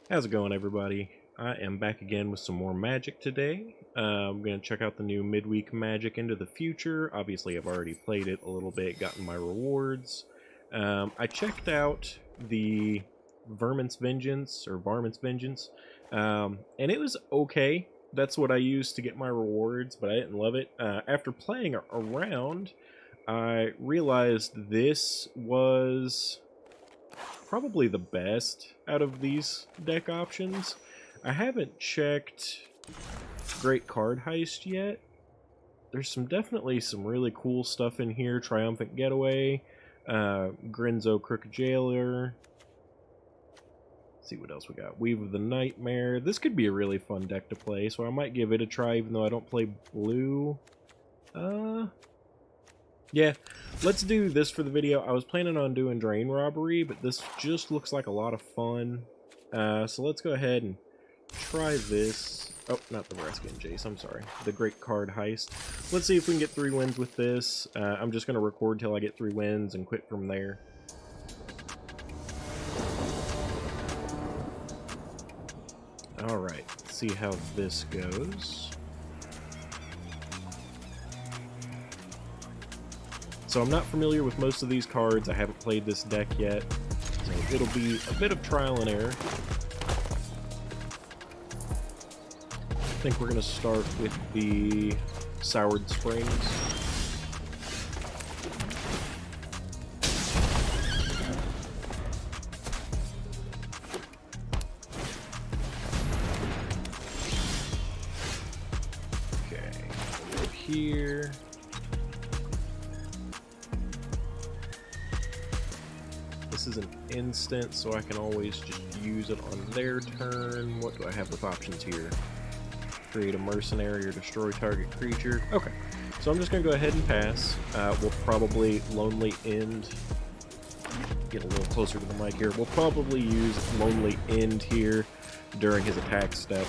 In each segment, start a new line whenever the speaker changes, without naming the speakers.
How's it going, everybody? I am back again with some more Magic today. I'm going to check out the new Midweek Magic Into the Future. Obviously, I've already played it a little bit, gotten my rewards. I checked out the Varmint's Vengeance, and it was okay. That's what I used to get my rewards, but I didn't love it. After playing around, I realized this was probably the best out of these deck options. I haven't checked Great Card Heist yet. There's definitely some really cool stuff in here. Triumphant Getaway, Grinzo Crooked Jailer. Let's see what else we got. Weave of the Nightmare. This could be a really fun deck to play, so I might give it a try even though I don't play blue. Yeah, let's do this for the video. I was planning on doing Drain Robbery, but this just looks like a lot of fun. So let's go ahead and try this. Oh, not the Rescue and Jace, I'm sorry. The Great Card Heist. Let's see if we can get 3 wins with this. I'm just going to record till I get 3 wins and quit from there. Alright, let's see how this goes. So I'm not familiar with most of these cards. I haven't played this deck yet, so it'll be a bit of trial and error. I think we're going to start with the Soured Springs. Okay, over here. This is an instant, so I can always just use it on their turn. What do I have with options here? Create a mercenary or destroy target creature. Okay, so I'm just going to go ahead and pass. We'll probably Lonely End. Get a little closer to the mic here. We'll probably use Lonely End here during his attack step,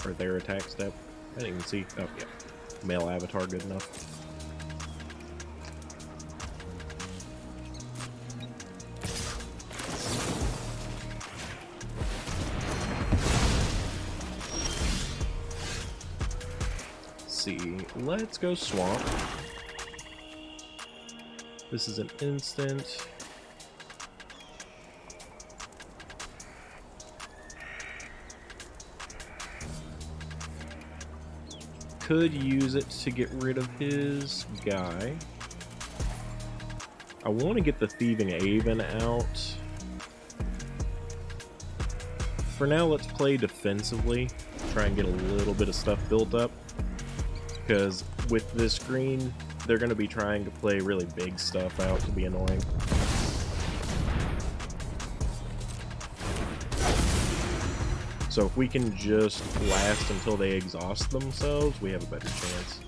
or their attack step. I didn't even see. Oh, yeah. Male avatar, good enough. See, let's go swamp. This is an instant. Could use it to get rid of his guy. I want to get the Thieving Aven out. For now, let's play defensively. Try and get a little bit of stuff built up. Because with this green, they're going to be trying to play really big stuff out to be annoying. So if we can just last until they exhaust themselves, we have a better chance.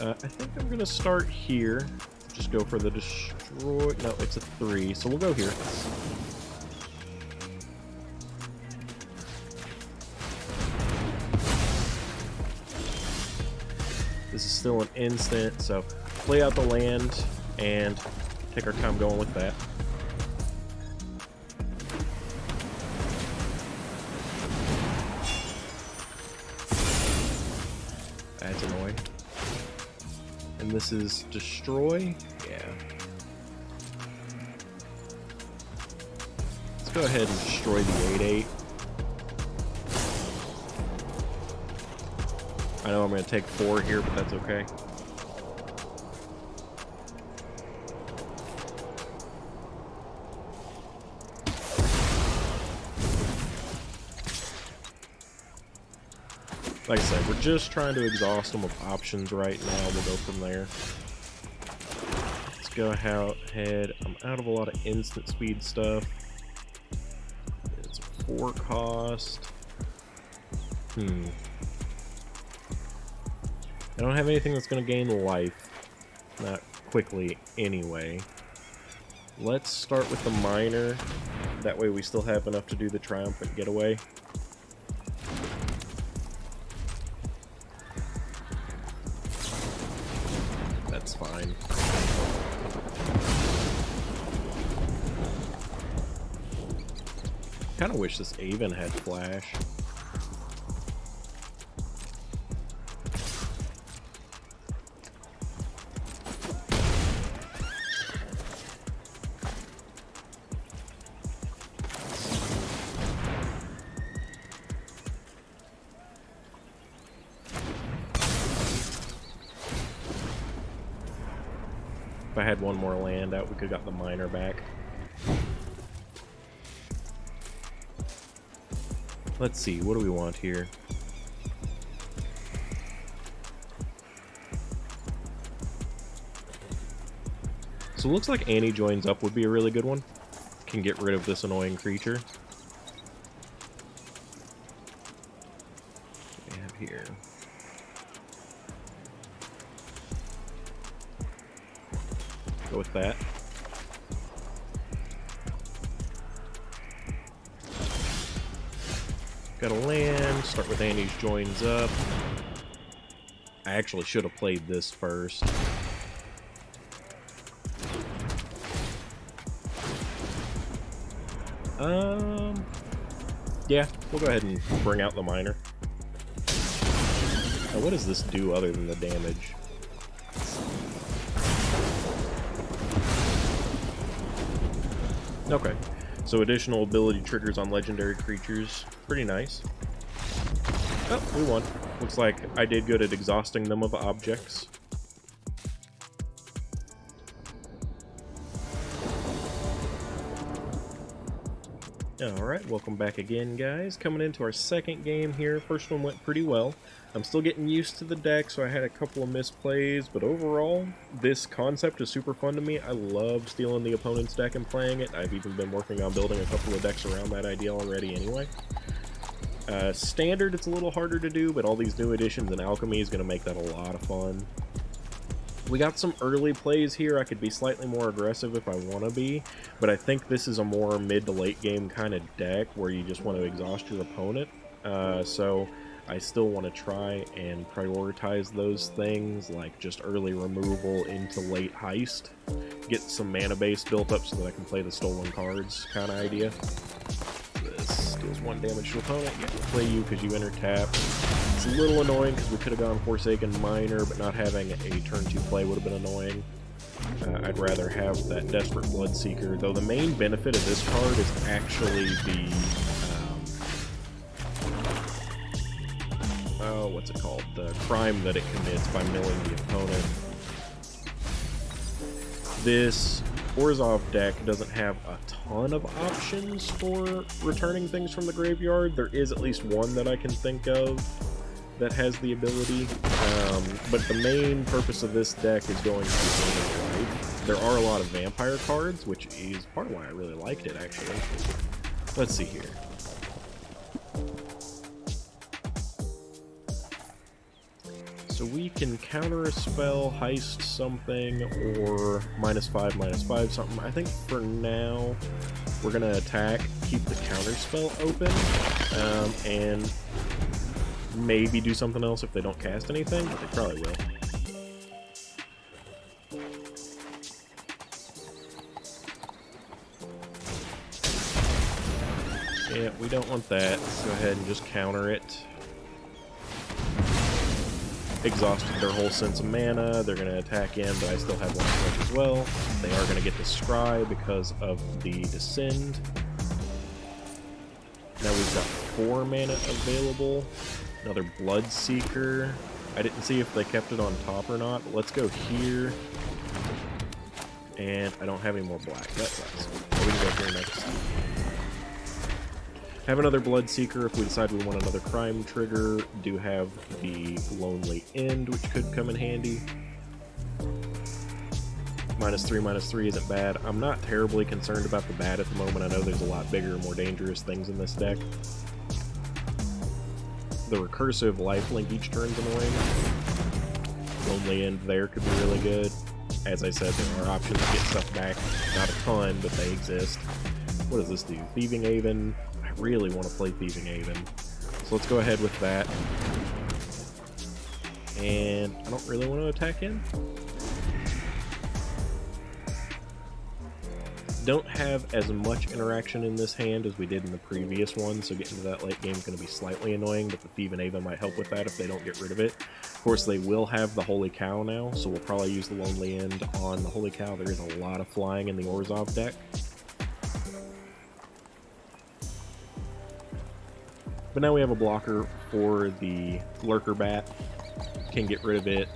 I think I'm going to start here. Just go for the destroy. No, it's a 3, so we'll go here. This is still an instant, so play out the land and take our time going with that. That's annoying. And this is destroy? Yeah. Let's go ahead and destroy the 8/8. I know I'm going to take 4 here, but that's okay. Like I said, we're just trying to exhaust them with options right now. We'll go from there. Let's go ahead. I'm out of a lot of instant speed stuff. It's a 4 cost. I don't have anything that's going to gain life. Not quickly, anyway. Let's start with the miner. That way we still have enough to do the Triumphant Getaway. That's fine. Kind of wish this Avon had flash. If I had one more land out, we could have got the miner back. Let's see, what do we want here? So it looks like Annie joins up would be a really good one. Can get rid of this annoying creature. What do we have here? Go with that. Got a land, start with Annie's joins up. I actually should have played this first. Yeah, we'll go ahead and bring out the miner. Now, what does this do other than the damage? Okay, so additional ability triggers on legendary creatures. Pretty nice. Oh, we won. Looks like I did good at exhausting them of objects. Alright, welcome back again, guys. Coming into our second game here. First one went pretty well. I'm still getting used to the deck, so I had a couple of misplays, but overall, this concept is super fun to me. I love stealing the opponent's deck and playing it. I've even been working on building a couple of decks around that idea already anyway. Standard, it's a little harder to do, but all these new additions in Alchemy is going to make that a lot of fun. We got some early plays here. I could be slightly more aggressive if I want to be, but I think this is a more mid to late game kind of deck where you just want to exhaust your opponent. So I still want to try and prioritize those things, like just early removal into late Heist. Get some mana base built up so that I can play the stolen cards kind of idea. This deals 1 damage to opponent. You have to play you because you enter tap. It's a little annoying because we could have gone Forsaken Miner, but not having a turn 2 play would have been annoying. I'd rather have that Desperate Bloodseeker, though the main benefit of this card is actually the what's it called? The crime that it commits by milling the opponent. This Orzhov deck doesn't have a ton of options for returning things from the graveyard. There is at least one that I can think of that has the ability, but the main purpose of this deck is going to be life. There are a lot of vampire cards, which is part of why I really liked it, actually. Let's see here. So we can counter a spell, heist something, or -5/-5 something. I think for now, we're going to attack, keep the counter spell open, and maybe do something else if they don't cast anything, but they probably will. Yeah, we don't want that. Let's go ahead and just counter it. Exhausted their whole sense of mana. They're going to attack in, but I still have 1 switch as well. They are going to get the Scry because of the Descend. Now we've got 4 mana available. Another Bloodseeker. I didn't see if they kept it on top or not, but let's go here. And I don't have any more black. That sucks. So we can go here next. Have another Bloodseeker if we decide we want another crime trigger. Do have the Lonely End, which could come in handy. -3/-3 isn't bad. I'm not terribly concerned about the bad at the moment. I know there's a lot bigger, more dangerous things in this deck. The recursive lifelink each turn's annoying. Lonely End there could be really good. As I said, there are options to get stuff back. Not a ton, but they exist. What does this do? Thieving Haven. I really want to play Thieving Haven. So let's go ahead with that. And I don't really want to attack in. Don't have as much interaction in this hand as we did in the previous one, so getting to that late game is going to be slightly annoying, but the Thief and Ava might help with that if they don't get rid of it. Of course, they will have the Holy Cow now, so we'll probably use the Lonely End on the Holy Cow. There is a lot of flying in the Orzhov deck. But now we have a blocker for the Lurker Bat. Can get rid of it.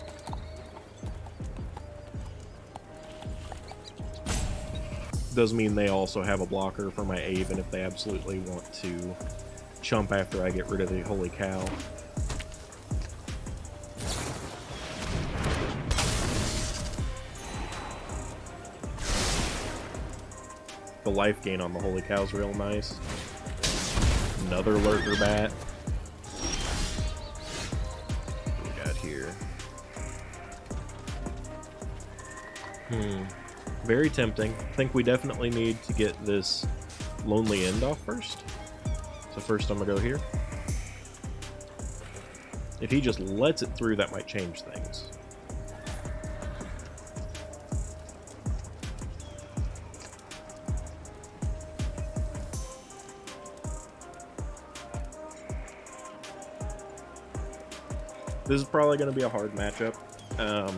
Does mean they also have a blocker for my Aven if they absolutely want to chump after I get rid of the Holy Cow. The life gain on the Holy Cow is real nice. Another Lurker Bat. What do we got here? Very tempting. I think we definitely need to get this Lonely End off first. So first I'm gonna go here. If he just lets it through, that might change things. This is probably going to be a hard matchup.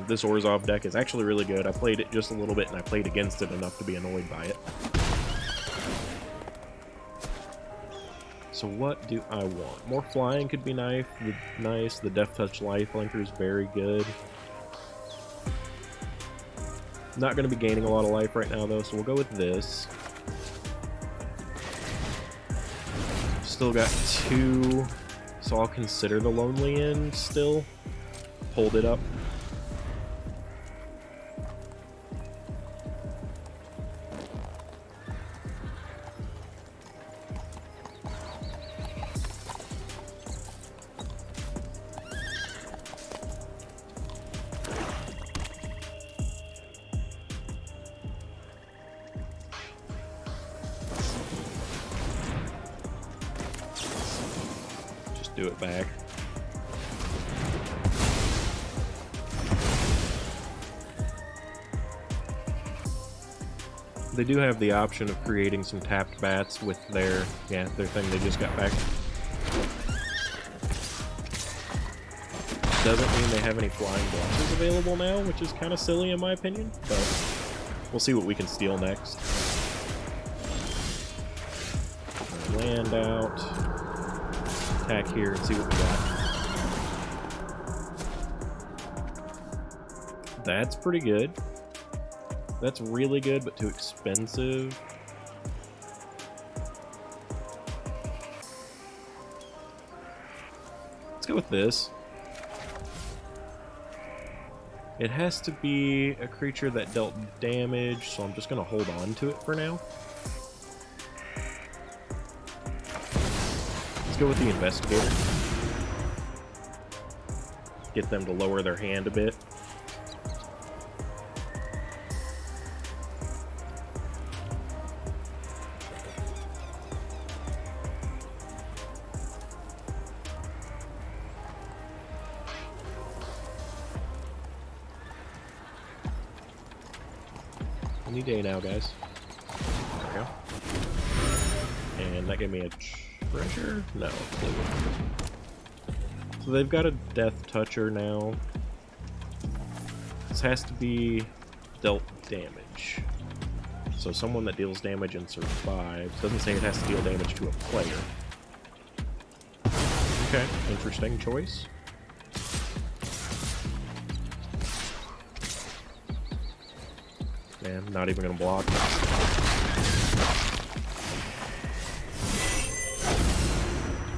This Orzhov deck is actually really good. I played it just a little bit, and I played against it enough to be annoyed by it. So what do I want? More flying could be nice. The Death Touch Lifelinker is very good. Not going to be gaining a lot of life right now, though, so we'll go with this. Still got 2... So I'll consider the Lonely End still. Hold it up. Do it back. They do have the option of creating some tapped bats with their thing they just got back. Doesn't mean they have any flying blockers available now, which is kind of silly in my opinion, but we'll see what we can steal next. Land out. Attack here and see what we got. That's pretty good. That's really good, but too expensive. Let's go with this. It has to be a creature that dealt damage, so I'm just going to hold on to it for now. Go with the Investigator. Get them to lower their hand a bit. Any day now, guys. There we go. And that gave me a treasure? No. So they've got a Death Toucher now. This has to be dealt damage. So someone that deals damage and survives. Doesn't say it has to deal damage to a player. Okay, interesting choice. Man, not even gonna block.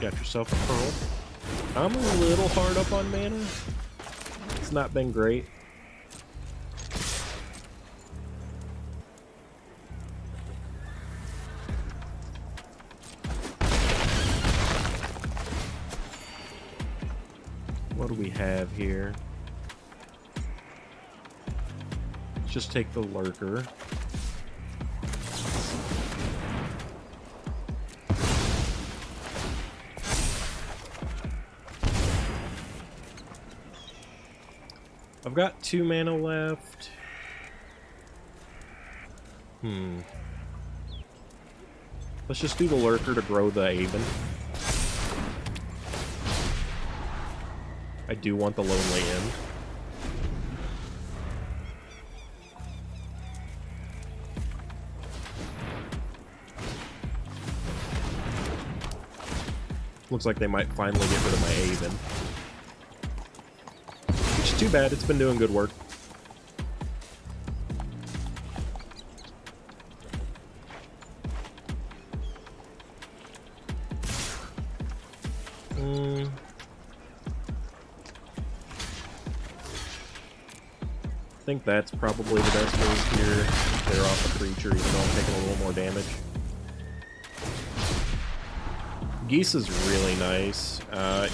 Got yourself a pearl. I'm a little hard up on mana. It's not been great. What do we have here? Let's just take the Lurker. I've got 2 mana left. Let's just do the Lurker to grow the Aven. I do want the Lonely End. Looks like they might finally get rid of my Aven. Which is too bad, it's been doing good work. I think that's probably the best move here. They're off a creature, even though I'm taking a little more damage. Geese is really nice.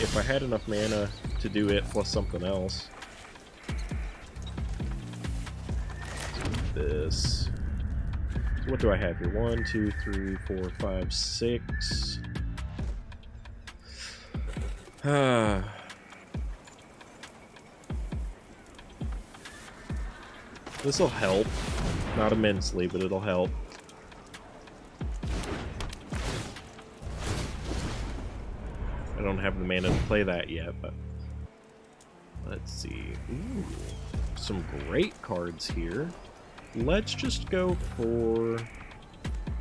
If I had enough mana to do it plus something else. Let's do this. So what do I have here? 1, 2, 3, 4, 5, 6. This'll help. Not immensely, but it'll help. I don't have the mana to play that yet, but let's see. Ooh, some great cards here. Let's just go for...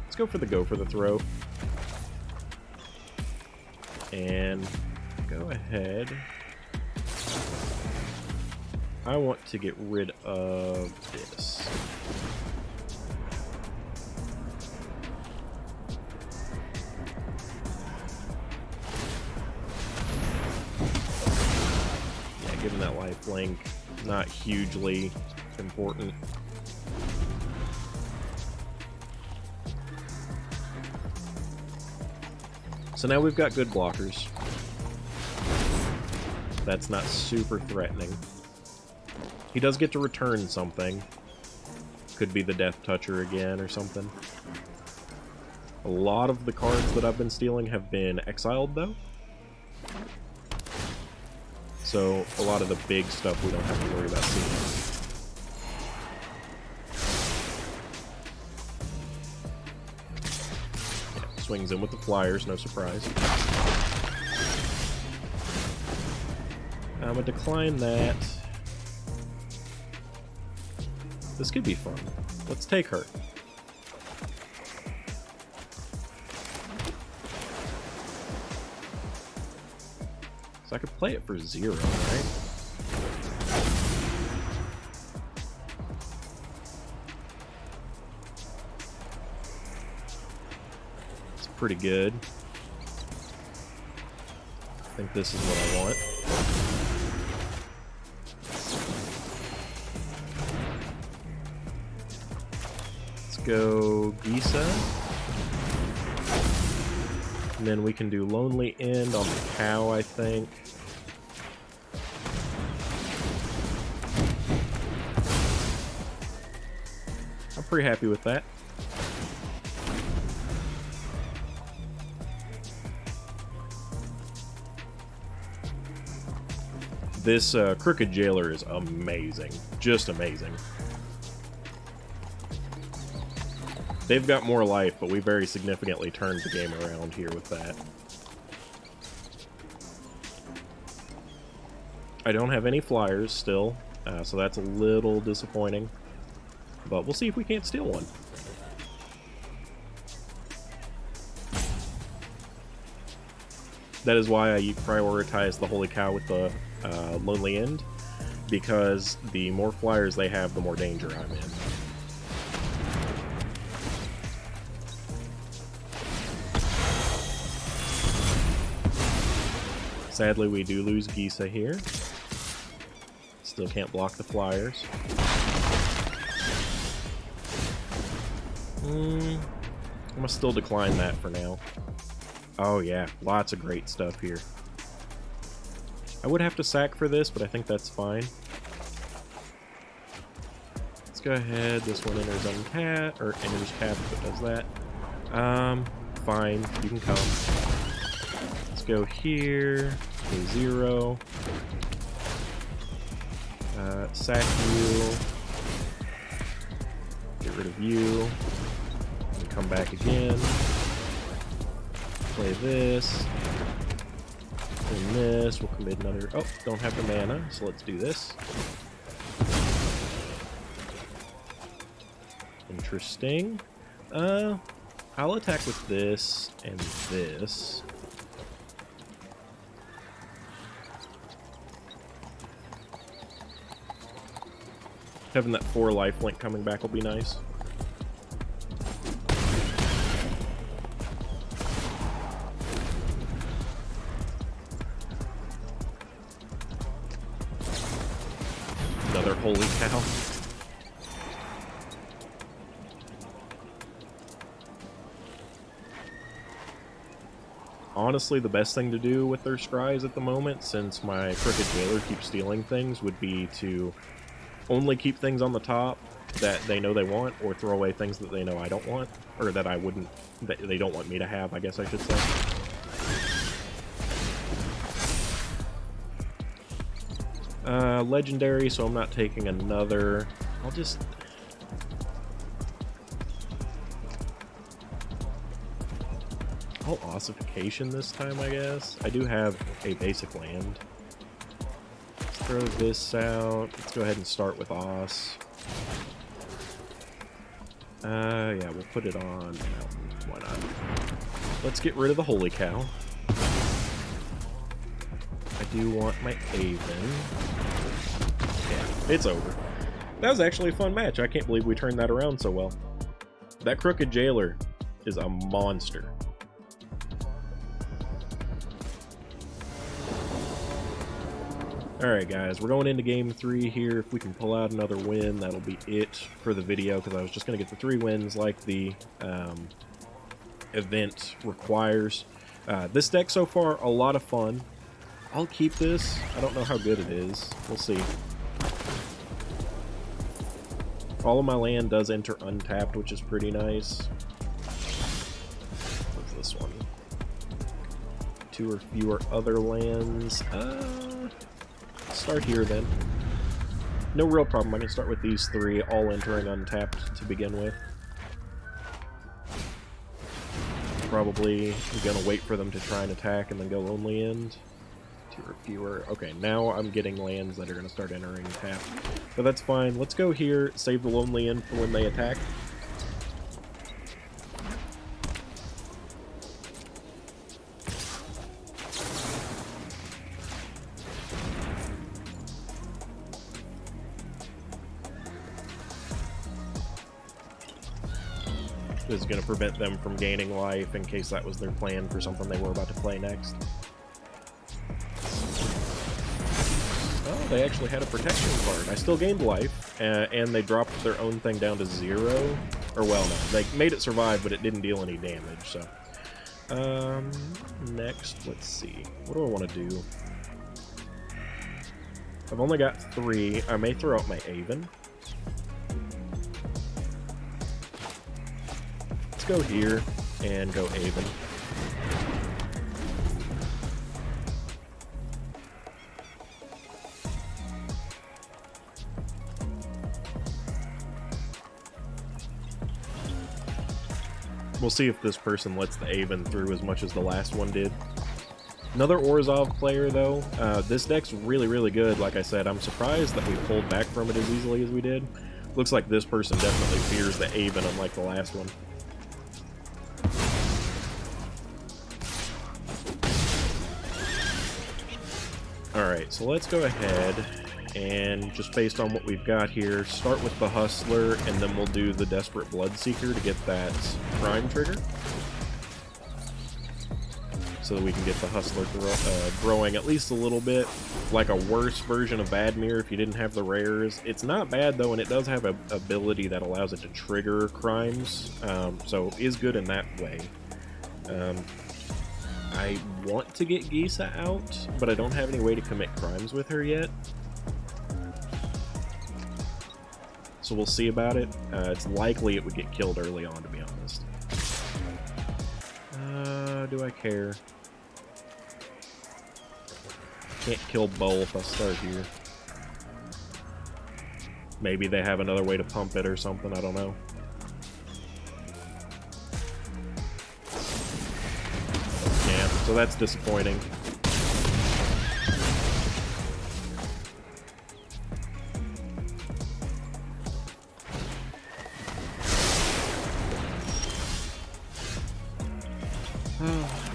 Let's go for the throw. And go ahead. I want to get rid of this. Yeah, given that lifelink, not hugely important. So now we've got good blockers. That's not super threatening. He does get to return something. Could be the Death Toucher again or something. A lot of the cards that I've been stealing have been exiled, though. So a lot of the big stuff we don't have to worry about seeing. Yeah, swings in with the flyers, no surprise. I'm gonna decline that. This could be fun. Let's take her. So I could play it for 0, right? It's pretty good. I think this is what I want. Go Gisa, and then we can do Lonely End on the cow, I think. I'm pretty happy with that. This Crooked Jailer is amazing, just amazing. They've got more life, but we very significantly turned the game around here with that. I don't have any flyers still, so that's a little disappointing. But we'll see if we can't steal one. That is why I prioritize the Holy Cow with the Lonely End, because the more flyers they have, the more danger I'm in. Sadly, we do lose Gisa here. Still can't block the flyers. I'm gonna still decline that for now. Oh yeah, lots of great stuff here. I would have to sack for this, but I think that's fine. Let's go ahead. This one enters untapped, or enters tapped if it does that. Fine, you can come. Go here, go 0, sack you, get rid of you, and come back again. play this. And this. We'll commit another... Oh, don't have the mana, so let's do this. Interesting. I'll attack with this and this. Having that 4 lifelink coming back will be nice. Another holy cow. Honestly, the best thing to do with their scries at the moment, since my Crooked Jailer keeps stealing things, would be to only keep things on the top that they know they want, or throw away things that they know I don't want, or that I wouldn't, that they don't want me to have, I guess I should say. Legendary, so I'm not taking another. I'll just... I'll ossification this time, I guess. I do have a basic land. Let's throw this out. Let's go ahead and start with Oss. Yeah, we'll put it on Mountain. Why not? Let's get rid of the Holy Cow. I do want my Aven. Yeah, it's over. That was actually a fun match. I can't believe we turned that around so well. That Crooked Jailer is a monster. Alright guys, we're going into game 3 here. If we can pull out another win, that'll be it for the video, because I was just going to get the 3 wins like the event requires. This deck so far, a lot of fun. I'll keep this. I don't know how good it is. We'll see. All of my land does enter untapped, which is pretty nice. What's this one? 2 or fewer other lands. Start here then. No real problem. I can start with these 3, all entering untapped to begin with. Probably gonna wait for them to try and attack and then go only end. 2 or fewer. Okay, now I'm getting lands that are gonna start entering tapped. But that's fine. Let's go here, save the lonely end for when they attack. This is going to prevent them from gaining life in case that was their plan for something they were about to play next. Oh, they actually had a protection card. I still gained life, and they dropped their own thing down to 0. Or, well, no, they made it survive, but it didn't deal any damage, so. Next, let's see. What do I want to do? I've only got 3. I may throw out my Aven. Go here and go Aven. We'll see if this person lets the Aven through as much as the last one did. Another Orzhov player, though. This deck's really, really good. Like I said, I'm surprised that we pulled back from it as easily as we did. Looks like this person definitely fears the Aven, unlike the last one. Alright, so let's go ahead and, just based on what we've got here, start with the Hustler, and then we'll do the Desperate Bloodseeker to get that Crime trigger. So that we can get the Hustler growing at least a little bit, like a worse version of Badmir if you didn't have the rares. It's not bad though, and it does have an ability that allows it to trigger crimes, so it is good in that way. I want to get Gisa out, but I don't have any way to commit crimes with her yet. So we'll see about it. It's likely it would get killed early on, to be honest. Do I care? Can't kill both. I'll start here. Maybe they have another way to pump it or something, I don't know. So that's disappointing.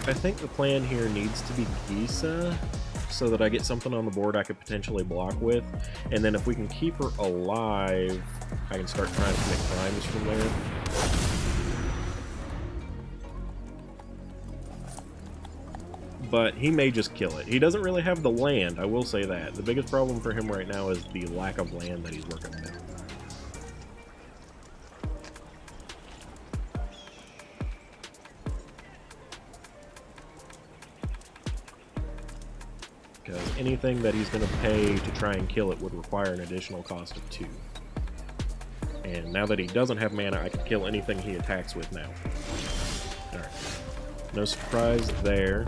I think the plan here needs to be Gisa, so that I get something on the board I could potentially block with, and then if we can keep her alive, I can start trying to commit crimes from there. But he may just kill it. He doesn't really have the land, I will say that. The biggest problem for him right now is the lack of land that he's working with. Because anything that he's going to pay to try and kill it would require an additional cost of 2. And now that he doesn't have mana, I can kill anything he attacks with now. Alright. No surprise there.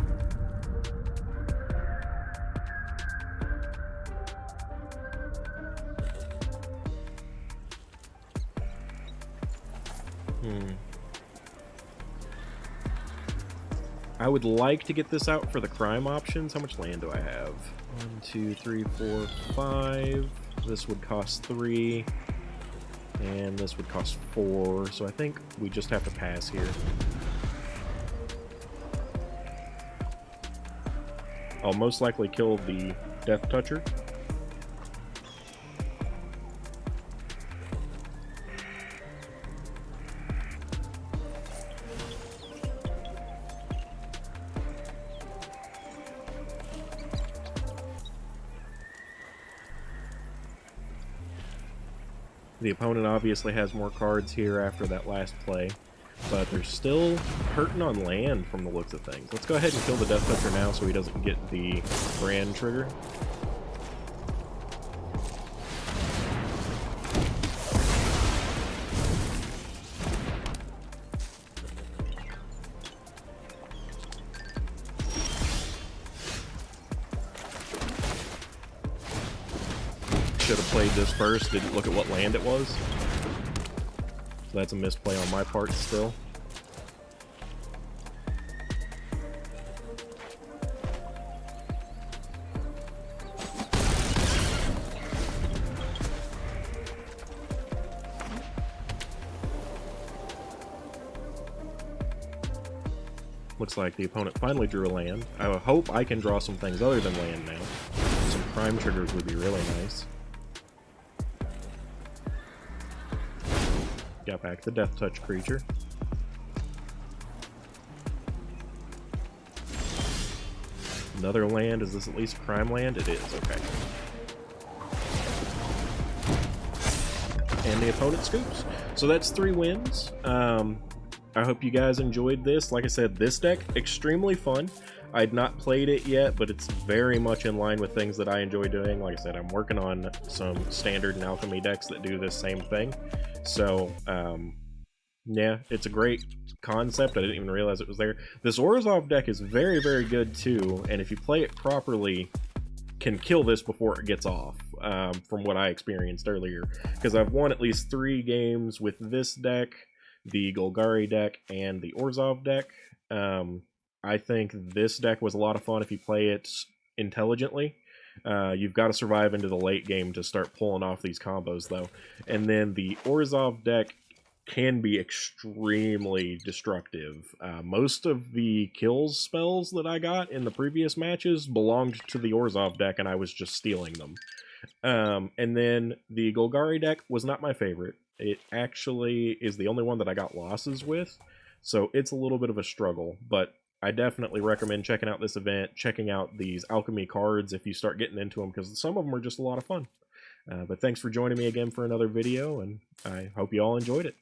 I would like to get this out for the crime options. How much land do I have? 1, 2, 3, 4, 5. This would cost 3. And this would cost 4. So I think we just have to pass here. I'll most likely kill the Death Toucher. The opponent obviously has more cards here after that last play, but they're still hurting on land from the looks of things. Let's go ahead and kill the Death Toucher now so he doesn't get the brand trigger. Should have played this first, didn't look at what land it was. So that's a misplay on my part still. Looks like the opponent finally drew a land. I hope I can draw some things other than land now. Some prime triggers would be really nice. Got back the Death Touch creature. Another land. Is this at least crime land? It is, okay. And the opponent scoops. So that's 3 wins. I hope you guys enjoyed this. Like I said, this deck, extremely fun. I'd not played it yet, but it's very much in line with things that I enjoy doing. Like I said, I'm working on some standard and alchemy decks that do this same thing. So, yeah, it's a great concept. I didn't even realize it was there. This Orzhov deck is very, very good too, and if you play it properly, can kill this before it gets off, from what I experienced earlier. Because I've won at least 3 games with this deck, the Golgari deck, and the Orzhov deck. I think this deck was a lot of fun if you play it intelligently. You've got to survive into the late game to start pulling off these combos, though. And then the Orzhov deck can be extremely destructive. Most of the kills spells that I got in the previous matches belonged to the Orzhov deck, and I was just stealing them. And then the Golgari deck was not my favorite. It actually is the only one that I got losses with, so it's a little bit of a struggle, but I definitely recommend checking out this event, checking out these alchemy cards if you start getting into them, because some of them are just a lot of fun. But thanks for joining me again for another video, and I hope you all enjoyed it.